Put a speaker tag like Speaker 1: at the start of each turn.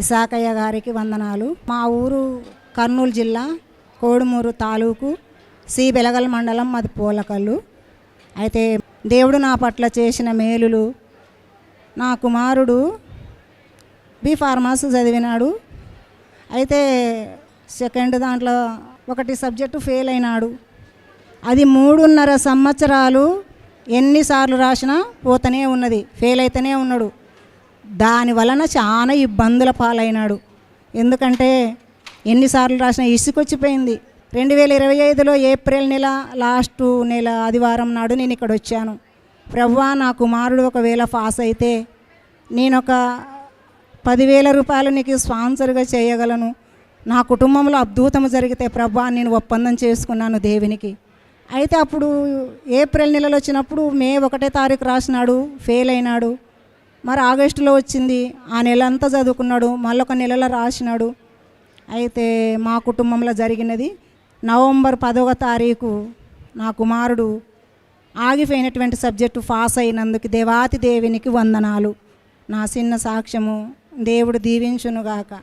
Speaker 1: ఇసాకయ్య గారికి వందనాలు. మా ఊరు కర్నూలు జిల్లా కోడుమూరు తాలూకు సి బెలగల్ మండలం, మాది పూలకల్లు. అయితే దేవుడు నా పట్ల చేసిన మేలులు, నా కుమారుడు బి ఫార్మసీ చదివినాడు. అయితే సెకండ్ దాంట్లో ఒకటి సబ్జెక్టు ఫెయిల్ అయినాడు. అది 3.5 సంవత్సరాలు ఎన్నిసార్లు రాసినా పోతూనే ఉన్నది, ఫెయిల్ అయితేనే ఉన్నాడు. దాని వలన చాలా ఇబ్బందుల పాలైనాడు. ఎందుకంటే ఎన్నిసార్లు రాసినా ఇసుకొచ్చిపోయింది. 2025లో ఏప్రిల్ నెల లాస్ట్ నెల ఆదివారం నాడు నేను ఇక్కడ వచ్చాను. ప్రభువా, నా కుమారుడు ఒకవేళ పాస్ అయితే నేను ఒక 10,000 రూపాయలు నీకు స్పాన్సర్గా చేయగలను. నా కుటుంబంలో అద్భుతం జరిగితే ప్రభువా నేను ఒప్పందం చేసుకున్నాను దేవునికి. అయితే అప్పుడు ఏప్రిల్ నెలలో వచ్చినప్పుడు మే 1వ తారీఖు రాసినాడు, ఫెయిల్ అయినాడు. మరి ఆగస్టులో వచ్చింది, ఆ నెల అంతా చదువుకున్నాడు, మళ్ళొక నెలలో రాసినాడు. అయితే మా కుటుంబంలో జరిగినది నవంబర్ 10వ తారీఖు నా కుమారుడు ఆగిపోయినటువంటి సబ్జెక్టు పాస్ అయినందుకు దేవాతి దేవునికి వందనాలు. నా చిన్న సాక్ష్యము దేవుడు దీవించునుగాక.